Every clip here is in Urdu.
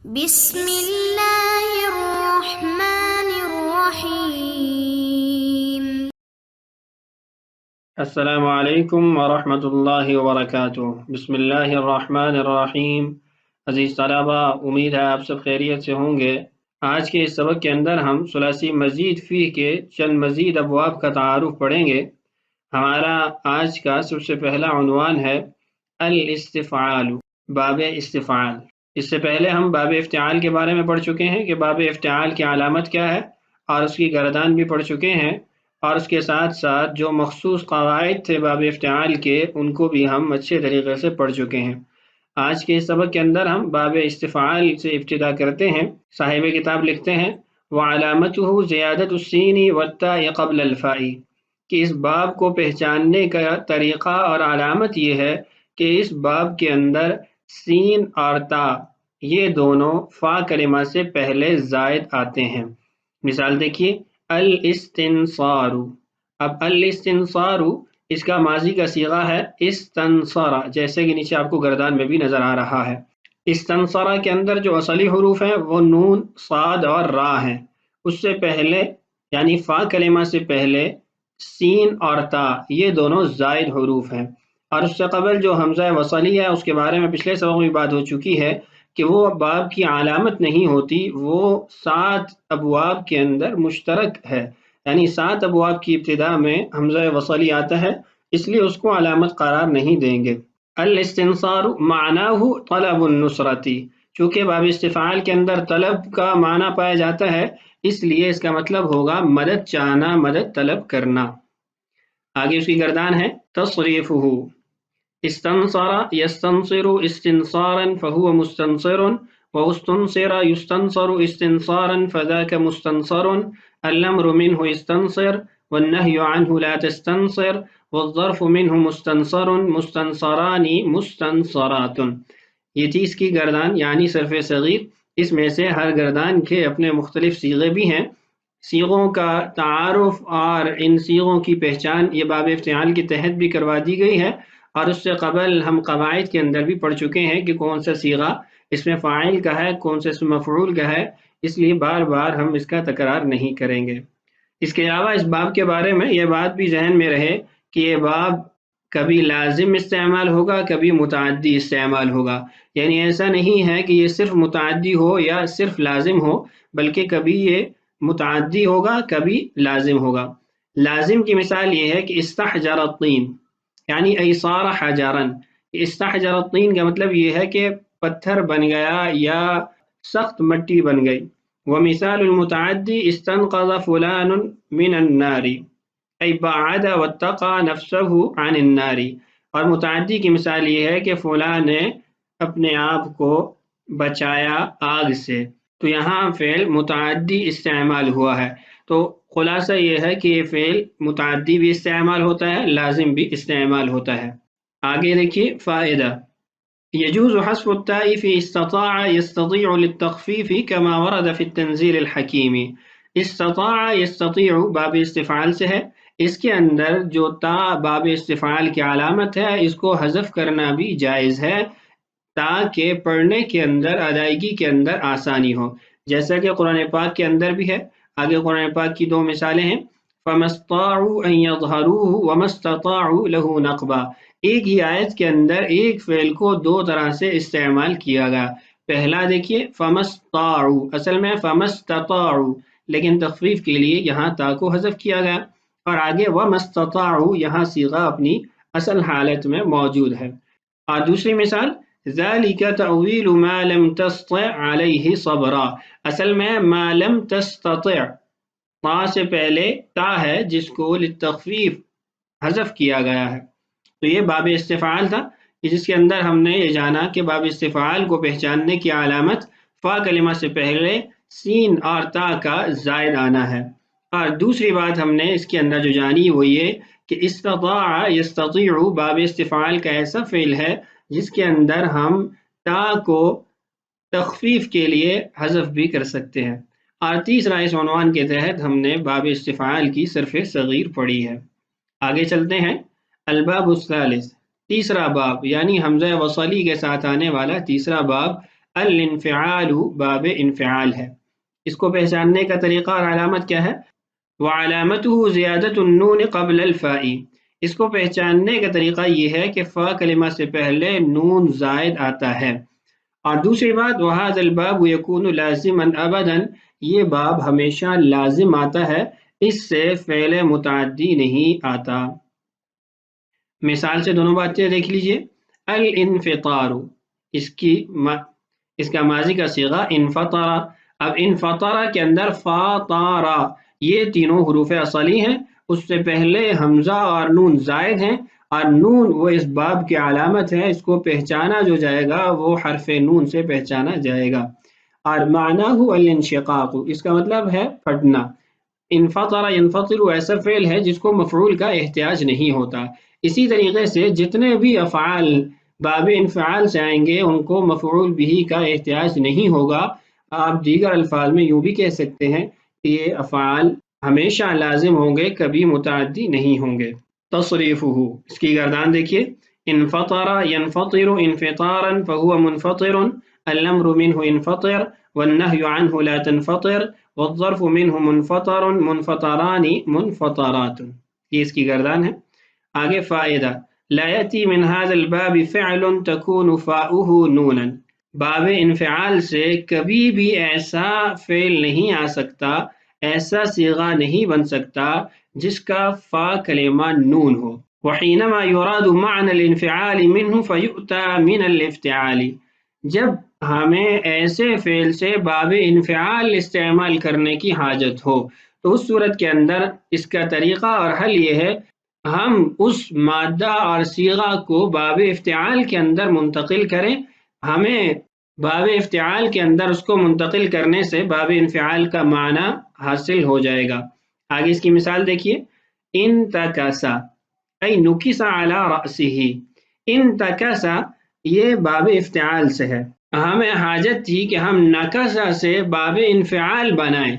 بسم اللہ الرحمن الرحیم۔ السلام علیکم ورحمۃ اللہ وبرکاتہ۔ بسم اللہ الرحمن الرحیم۔ عزیز طلبہ، امید ہے آپ سب خیریت سے ہوں گے۔ آج کے اس سبق کے اندر ہم ثلاثی مزید فی کے چند مزید ابواب کا تعارف پڑھیں گے۔ ہمارا آج کا سب سے پہلا عنوان ہے الاستفعال، باب استفعال۔ اس سے پہلے ہم باب افتعال کے بارے میں پڑھ چکے ہیں کہ باب افتعال کی علامت کیا ہے، اور اس کی گردان بھی پڑھ چکے ہیں، اور اس کے ساتھ ساتھ جو مخصوص قواعد تھے باب افتعال کے ان کو بھی ہم اچھے طریقے سے پڑھ چکے ہیں۔ آج کے اس سبق کے اندر ہم باب استفعال سے ابتدا کرتے ہیں۔ صاحب کتاب لکھتے ہیں وعلامتہ زیادۃ السین والتاء قبل الفاء، کہ اس باب کو پہچاننے کا طریقہ اور علامت یہ ہے کہ اس باب کے اندر سین اور تا یہ دونوں فا کلمہ سے پہلے زائد آتے ہیں۔ مثال دیکھیے الاستنصار۔ اب الاستنصار اس کا ماضی کا صیغہ ہے استنصر، جیسے کہ نیچے آپ کو گردان میں بھی نظر آ رہا ہے۔ استنصر کے اندر جو اصلی حروف ہیں وہ نون، صاد اور را ہیں۔ اس سے پہلے یعنی فا کلمہ سے پہلے سین اور تا یہ دونوں زائد حروف ہیں، اور اس سے قبل جو حمزہ وصلی ہے اس کے بارے میں پچھلے سبق میں بات ہو چکی ہے کہ وہ باب کی علامت نہیں ہوتی، وہ 7 ابواب کے اندر مشترک ہے، یعنی 7 ابواب کی ابتدا میں حمزہ وصلی آتا ہے، اس لیے اس کو علامت قرار نہیں دیں گے۔ الاستنصار معناہ طلب النصرتی، چونکہ باب استفعال کے اندر طلب کا معنی پایا جاتا ہے، اس لیے اس کا مطلب ہوگا مدد چاہنا، مدد طلب کرنا۔ آگے اس کی گردان ہے تصریفہ، استنصر یستنصر استنصارا فهو مستنصر، واستنصر يستنصر استنصارا فذاك مستنصر، الامر منه استنصر والنهي عنه لا تستنصر، والظرف منه مستنصر مستنصران مستنصرات۔ یہ 30 کی گردان یعنی صرف صغیر، اس میں سے ہر گردان کے اپنے مختلف صیغے بھی ہیں۔ صیغوں کا تعارف اور ان صیغوں کی پہچان یہ باب افتعال کے تحت بھی کروا دی گئی ہے، اور اس سے قبل ہم قواعد کے اندر بھی پڑھ چکے ہیں کہ کون سا صیغہ اس میں فاعل کا ہے، کون سا اسم مفعول کا ہے، اس لیے بار بار ہم اس کا تکرار نہیں کریں گے۔ اس کے علاوہ اس باب کے بارے میں یہ بات بھی ذہن میں رہے کہ یہ باب کبھی لازم استعمال ہوگا، کبھی متعدی استعمال ہوگا، یعنی ایسا نہیں ہے کہ یہ صرف متعدی ہو یا صرف لازم ہو، بلکہ کبھی یہ متعدی ہوگا، کبھی لازم ہوگا۔ لازم کی مثال یہ ہے کہ استحجر الطین، یعنی ای صار حجرا۔ استحجر الطین کا مطلب یہ ہے کہ پتھر بن گیا یا سخت مٹی بن گئی۔ ومثال المتعدی استنقذ فلان من النار، ای بعد واتقى نفسه عن النار۔ اور متعدی کی مثال یہ ہے کہ فلاں نے اپنے آپ کو بچایا آگ سے، تو یہاں فعل متعدی استعمال ہوا ہے۔ تو خلاصہ یہ ہے کہ یہ فعل متعدی بھی استعمال ہوتا ہے، لازم بھی استعمال ہوتا ہے۔ آگے دیکھیے فائدہ، يجوز حذف التاء في استطاع يستطيع للتخفيف كما ورد في التنزيل الحكيم۔ استطاع يستطيع باب استفعال سے ہے، اس کے اندر جو تا باب استفعال کی علامت ہے اس کو حذف کرنا بھی جائز ہے تاکہ پڑھنے کے اندر، ادائیگی کے اندر آسانی ہو، جیسا کہ قرآن پاک کے اندر بھی ہے۔ آگے قرآن پاک کی 2 مثالیں ہیں، فَمَا اسْطَاعُوا أَن يَظْهَرُوهُ وَمَا اسْتَطَاعُوا لَهُ نَقْبًا۔ ایک ہی آیت کے اندر ایک فعل کو 2 طرح سے استعمال کیا گیا۔ پہلا دیکھیے فَمَا اسْطَاعُوا، اصل میں فَمَا اسْتَطَاعُوا، لیکن تخفیف کے لیے یہاں تا کو حذف کیا گیا، اور آگے وَمَا اسْتَطَاعُوا یہاں صیغہ اپنی اصل حالت میں موجود ہے۔ اور دوسری مثال ذَلِكَ تَأْوِيلُ مَا لَمْ تَسْطِعْ عَلَيْهِ صَبْرًا، اصل میں مَا لَمْ تَسْتَطِعْ، تا سے پہلے تا ہے جس کو للتخفیف حذف کیا گیا ہے۔ تو یہ باب استفعال تھا، جس کے اندر ہم نے یہ جانا کہ باب استفعال کو پہچاننے کی علامت فا کلمہ سے پہلے سین اور تا کا زائد آنا ہے۔ اور دوسری بات ہم نے اس کے اندر جو جانی وہ یہ کہ استطاع یستطیع باب استفعال کا ایسا فعل ہے جس کے اندر ہم تا کو تخفیف کے لیے حذف بھی کر سکتے ہیں۔ اور تیسرا اس عنوان کے تحت ہم نے باب استفعال کی صرف صغیر پڑھی ہے۔ آگے چلتے ہیں الباب الثالث، تیسرا باب، یعنی حمزہ وصلی کے ساتھ آنے والا تیسرا باب الانفعال باب انفعال ہے، اس کو پہچاننے کا طریقہ اور علامت کیا ہے؟ وعلامته زیادت النون قبل الفاء، اس کو پہچاننے کا طریقہ یہ ہے کہ فا کلمہ سے پہلے نون زائد آتا ہے۔ اور دوسری بات وَهَذَا الْبَابُ يَكُونُ لَازِمًا أَبَدًا، یہ باب ہمیشہ لازم آتا ہے، اس سے فعل متعدی نہیں آتا۔ مثال سے دونوں باتیں دیکھ لیجئے۔ الانفطار، اس کا ماضی کا صیغہ انفطر، اب انفطر کے اندر فاطار، یہ تینوں حروف اصلی ہیں، اس سے پہلے حمزہ اور نون زائد ہیں، اور نون وہ اس باب کی علامت ہے، اس کو پہچانا جو جائے گا وہ حرف نون سے پہچانا جائے گا۔ اور معناہ الانشقاق، اس کا مطلب ہے پھٹنا۔ انفطر ينفطر ایسا فعل ہے جس کو مفعول کا احتیاج نہیں ہوتا۔ اسی طریقے سے جتنے بھی افعال باب انفعال سے آئیں گے ان کو مفعول به کا احتیاج نہیں ہوگا۔ آپ دیگر الفاظ میں یوں بھی کہہ سکتے ہیں کہ یہ افعال ہمیشہ لازم ہوں گے، کبھی متعدی نہیں ہوں گے۔ تصریفہ، اس کی گردان دیکھیے۔ انفطر ينفطر انفطارا فهو منفطر، الامر منه انفطر والنهي عنه لا تنفطر والظرف منه منفطر منفطران منفطرات، یہ اس کی گردان ہے۔ آگے فائدہ، لا يأتي من هذا الباب فعل تكون فاؤه نونا، باب انفعال سے کبھی بھی ایسا فعل نہیں آ سکتا، ایسا صیغہ نہیں بن سکتا جس کا فا کلمہ نون ہو۔ وحینما یراد معنى الانفعال منه فیؤتى من الافتعال، جب ہمیں ایسے فعل سے باب انفعال استعمال کرنے کی حاجت ہو تو اس صورت کے اندر اس کا طریقہ اور حل یہ ہے ہم اس مادہ اور صیغہ کو باب افتعال کے اندر منتقل کریں، ہمیں باب افتعال کے اندر اس کو منتقل کرنے سے باب انفعال کا معنی حاصل ہو جائے گا۔ آگے اس کی مثال دیکھیے۔ انتکسا ای نکس علی رأسہ، انتکسا یہ باب افتعال سے ہے، ہمیں حاجت تھی کہ ہم نکسا سے باب انفعال بنائیں،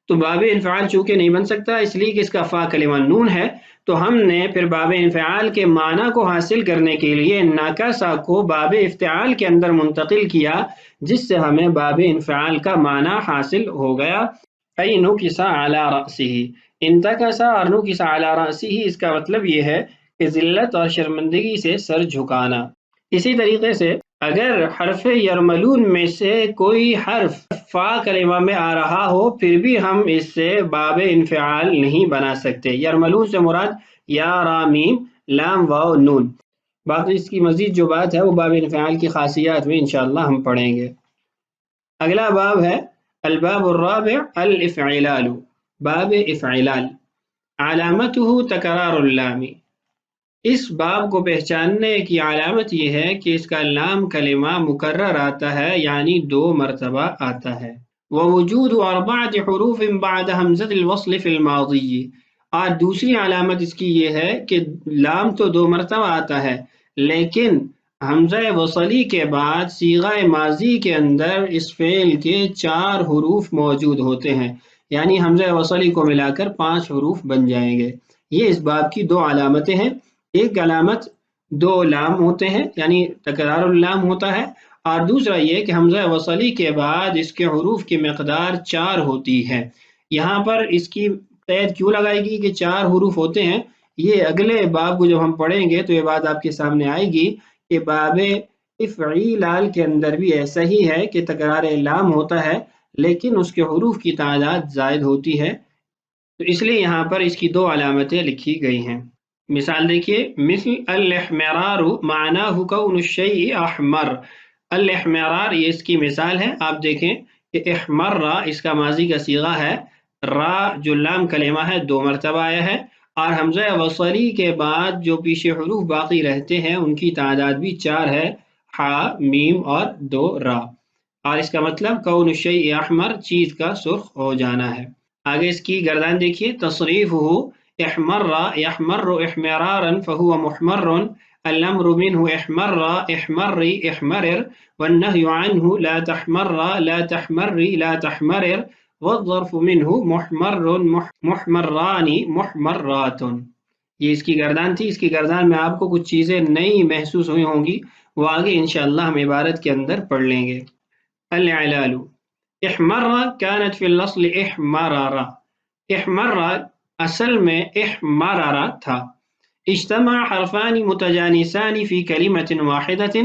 تو باب انفعال چونکہ نہیں بن سکتا اس لیے کہ اس کا فا کلمہ نون ہے، تو ہم نے پھر باب انفعال کے معنی کو حاصل کرنے کے لیے نکسا کو باب افتعال کے اندر منتقل کیا، جس سے ہمیں باب انفعال کا معنی حاصل ہو گیا۔ ای نکس علی رأسہ، انتکسا اور نکس علی رأسہ، اس کا مطلب یہ ہے کہ ذلت اور شرمندگی سے سر جھکانا۔ اسی طریقے سے اگر حرف یرملون میں سے کوئی حرف فا کلمہ میں آ رہا ہو پھر بھی ہم اس سے باب انفعال نہیں بنا سکتے۔ یرملون سے مراد یا را میم لام واو نون، باقی اس کی مزید جو بات ہے وہ باب انفعال کی خاصیات میں انشاءاللہ ہم پڑھیں گے۔ اگلا باب ہے الباب الرابع الافعلال، باب افعلال، علامتہ تکرار اللام، اس باب کو پہچاننے کی علامت یہ ہے کہ اس کا لام کلمہ مکرر آتا ہے، یعنی 2 مرتبہ آتا ہے۔ ووجود 4 حروف بعد حمزۃ الوصل فی الماضی، اور دوسری علامت اس کی یہ ہے کہ لام تو 2 مرتبہ آتا ہے لیکن حمزہ وصلی کے بعد صیغہ ماضی کے اندر اس فعل کے 4 حروف موجود ہوتے ہیں، یعنی حمزہ وصلی کو ملا کر 5 حروف بن جائیں گے۔ یہ اس باب کی 2 علامتیں ہیں، ایک علامت 2 لام ہوتے ہیں یعنی تکرار اللام ہوتا ہے، اور دوسرا یہ کہ حمزہ وصلی کے بعد اس کے حروف کی مقدار 4 ہوتی ہے۔ یہاں پر اس کی قید کیوں لگائے گی کہ 4 حروف ہوتے ہیں، یہ اگلے باب کو جب ہم پڑھیں گے تو یہ بات آپ کے سامنے آئے گی کہ باب افعلال کے اندر بھی ایسا ہی ہے کہ تکرار لام ہوتا ہے لیکن اس کے حروف کی تعداد زائد ہوتی ہے، تو اس لیے یہاں پر اس کی 2 علامتیں لکھی گئی ہیں۔ مثال دیکھیے، مثل الاحمرار معناہ کون الشیء احمر، الاحمرار یہ اس کی مثال ہے۔ آپ دیکھیں کہ احمر اس کا ماضی کا صیغہ ہے، را جو لام کلمہ ہے 2 مرتبہ آیا ہے، اور حمزہ وصلی کے بعد جو پیچھے حروف باقی رہتے ہیں ان کی تعداد بھی 4 ہے، حا میم اور 2 را، اور اس کا مطلب کون الشیء احمر، چیز کا سرخ ہو جانا ہے۔ آگے اس کی گردان دیکھیے، تصریفہ احمر يحمر احمرارا فهو محمر، الامر منه احمر احمري احمرر، والنهي عنه لا تحمر لا تحمري لا تحمرر، والظرف منه محمر محمران محمرات۔ یہ اس کی گردان تھی، اس کی گردان میں آپ کو کچھ چیزیں نئی محسوس ہوئی ہوں گی، وہ آگے انشاءاللہ ہم عبارت کے اندر پڑھ لیں گے۔ الإعلال. احمر كانت في الأصل احمرر. احمر اصل میں احمرر تھا. اجتمع حرفان متجانسان فی کلمۃ واحدۃ،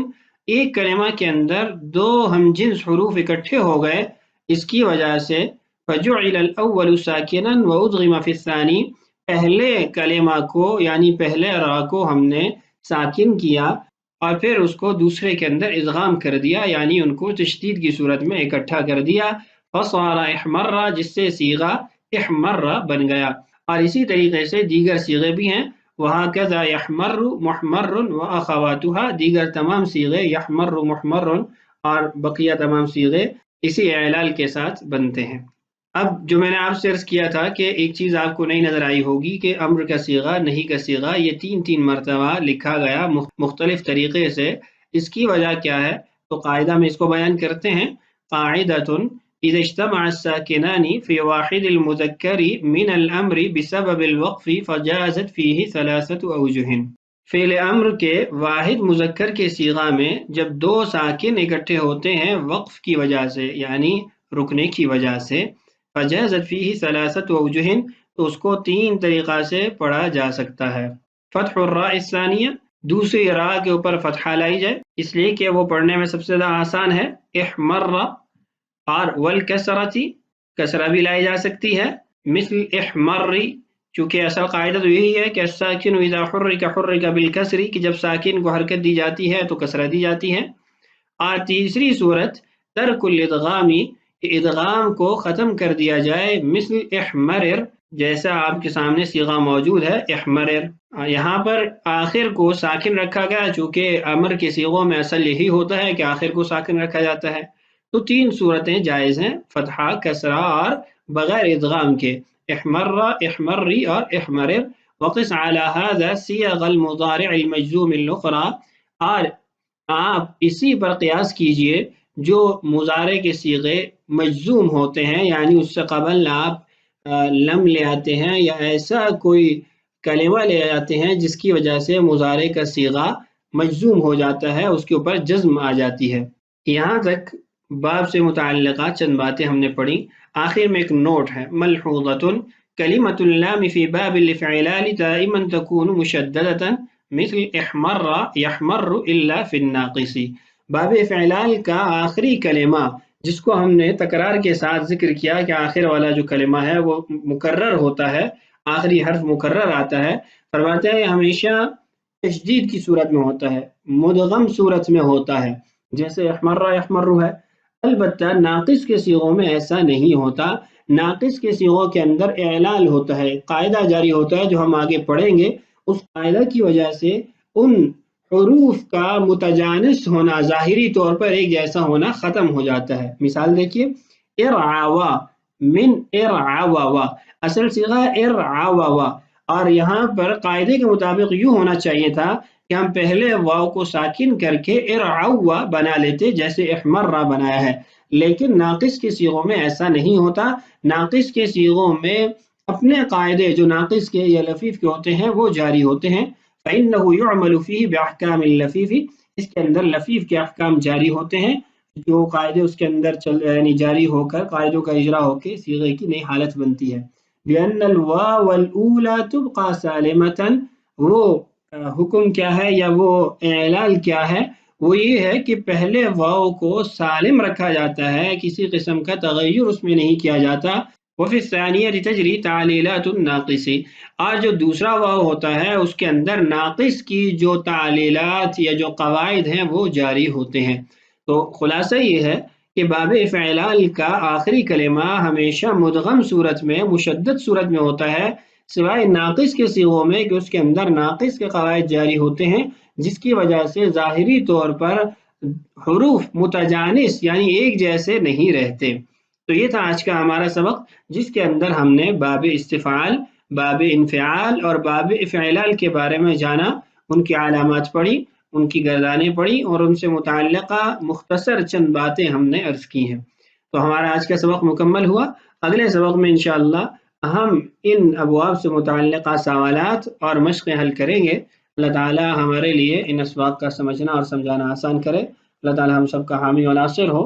ایک کلمہ کے اندر دو ہم جنس حروف اکٹھے ہو گئے اس کی وجہ سے. فجعل الاول ساکنا وادغم فی الثانی، پہلے کلمہ کو یعنی پہلے را کو ہم نے ساکن کیا اور پھر اس کو دوسرے کے اندر ادغام کر دیا، یعنی ان کو تشدید کی صورت میں اکٹھا کر دیا. فصار احمرہ، جس سے صیغہ احمرہ بن گیا. اور اسی طریقے سے دیگر صیغے بھی ہیں. وہکذا یحمر محمر واخواتها، دیگر تمام صیغے یحمر محمر اور بقیہ تمام صیغے اسی اعلال کے ساتھ بنتے ہیں. اب جو میں نے آپ سے عرض کیا تھا کہ ایک چیز آپ کو نہیں نظر آئی ہوگی کہ امر کا صیغہ نہیں کا صیغہ یہ تین مرتبہ لکھا گیا مختلف طریقے سے. اس کی وجہ کیا ہے؟ تو قاعدہ میں اس کو بیان کرتے ہیں. قاعدۃ اذا اجتمع الساکنان في واحد المذکر من الامر بسبب الوقف فجازت فيه ثلاثة اوجہ. فعل امر کے واحد مذکر کے صیغہ میں جب دو ساکن اکٹھے ہوتے ہیں وقف کی وجہ سے یعنی رکنے کی وجہ سے، فجازت فيه ثلاثة اوجہ، تو اس کو تین طریقہ سے پڑھا جا سکتا ہے. فتح الراء الثانیہ، دوسری راء کے اوپر فتحہ لائی جائے اس لیے کہ وہ پڑھنے میں سب سے زیادہ آسان ہے. احمر، اور والکسرتی، کسرہ بھی لائی جا سکتی ہے مثل احمری، چونکہ اصل قاعدہ تو یہی ہے کہ الساکن اذا حرک حرک بالکسر، کہ جب ساکن کو حرکت دی جاتی ہے تو کسرہ دی جاتی ہے. اور تیسری صورت ترک الادغامی، ادغام کو ختم کر دیا جائے مثل احمرر، جیسا آپ کے سامنے صیغہ موجود ہے احمرر. یہاں پر آخر کو ساکن رکھا گیا چونکہ امر کے صیغوں میں اصل یہی ہوتا ہے کہ آخر کو ساکن رکھا جاتا ہے. تو تین صورتیں جائز ہیں، فتحہ، کسرہ اور بغیر ادغام کے، احمرہ، احمری اور احمرر. وقس علی هذا صیغ المضارع المجزوم الاخرى، اور آپ اسی پر قیاس کیجئے جو مضارع کے صیغے مجزوم ہوتے ہیں، یعنی اس سے قبل آپ لم لے آتے ہیں یا ایسا کوئی کلمہ لے آتے ہیں جس کی وجہ سے مضارع کا صیغہ مجزوم ہو جاتا ہے، اس کے اوپر جزم آ جاتی ہے. یہاں تک باب سے متعلقہ چند باتیں ہم نے پڑھی. آخر میں ایک نوٹ ہے، ملحوظۃ کلمۃ اللام فی باب الافعلال دائما تکون مشددۃ مثل احمر یحمر الا فی الناقص. باب افعلال کا آخری کلمہ جس کو ہم نے تکرار کے ساتھ ذکر کیا کہ آخر والا جو کلمہ ہے وہ مکرر ہوتا ہے، آخری حرف مکرر آتا ہے، فرماتے ہیں ہمیشہ تشدید کی صورت میں ہوتا ہے، مدغم صورت میں ہوتا ہے، جیسے احمر یحمر ہے. البتہ ناقص کے صیغوں میں ایسا نہیں ہوتا. ناقص کے صیغوں کے اندر اعلال ہوتا ہے، قاعدہ جاری ہوتا ہے جو ہم آگے پڑھیں گے. اس قاعدہ کی وجہ سے ان حروف کا متجانس ہونا، ظاہری طور پر ایک جیسا ہونا ختم ہو جاتا ہے. مثال دیکھیے، ارعوا، من ارعوا، اصل صیغہ ارعوا، اور یہاں پر قاعدے کے مطابق یوں ہونا چاہیے تھا کہ ہم پہلے واو کو ساکن کر کے ارعوا بنا لیتے جیسے احمرہ بنایا ہے، لیکن ناقص کے صیغوں میں ایسا نہیں ہوتا. ناقص کے صیغوں میں اپنے قاعدے جو ناقص کے یا لفیف کے ہوتے ہیں وہ جاری ہوتے ہیں. فإنه يعمل فيه بأحكام اللفيف، اس کے اندر لفیف کے احکام جاری ہوتے ہیں، جو قاعدے اس کے اندر یعنی جاری ہو کر قاعدوں کا اجرا ہو کے صیغے کی نئی حالت بنتی ہے. بأن الواو الأولى تبقى سالمة، وہ حکم کیا ہے یا وہ اعلال کیا ہے؟ وہ یہ ہے کہ پہلے واو کو سالم رکھا جاتا ہے، کسی قسم کا تغیر اس میں نہیں کیا جاتا. وفی الثانیہ تجری تعلیلات الناقص، اور جو دوسرا واو ہوتا ہے اس کے اندر ناقص کی جو تعلیلات یا جو قواعد ہیں وہ جاری ہوتے ہیں. تو خلاصہ یہ ہے کہ باب افعلال کا آخری کلمہ ہمیشہ مدغم صورت میں، مشدد صورت میں ہوتا ہے، سوائے ناقص کے صیغوں میں کہ اس کے اندر ناقص کے قواعد جاری ہوتے ہیں، جس کی وجہ سے ظاہری طور پر حروف متجانس یعنی ایک جیسے نہیں رہتے. تو یہ تھا آج کا ہمارا سبق، جس کے اندر ہم نے باب استفعال، باب انفعال اور باب افعلال کے بارے میں جانا، ان کی علامات پڑھی، ان کی گردانیں پڑھی اور ان سے متعلقہ مختصر چند باتیں ہم نے عرض کی ہیں. تو ہمارا آج کا سبق مکمل ہوا. اگلے سبق میں انشاءاللہ ہم ان ابواب سے متعلقہ سوالات اور مشقیں حل کریں گے. اللہ تعالی ہمارے لیے ان اسباق کا سمجھنا اور سمجھانا آسان کرے. اللہ تعالی ہم سب کا حامی و ناصر ہو.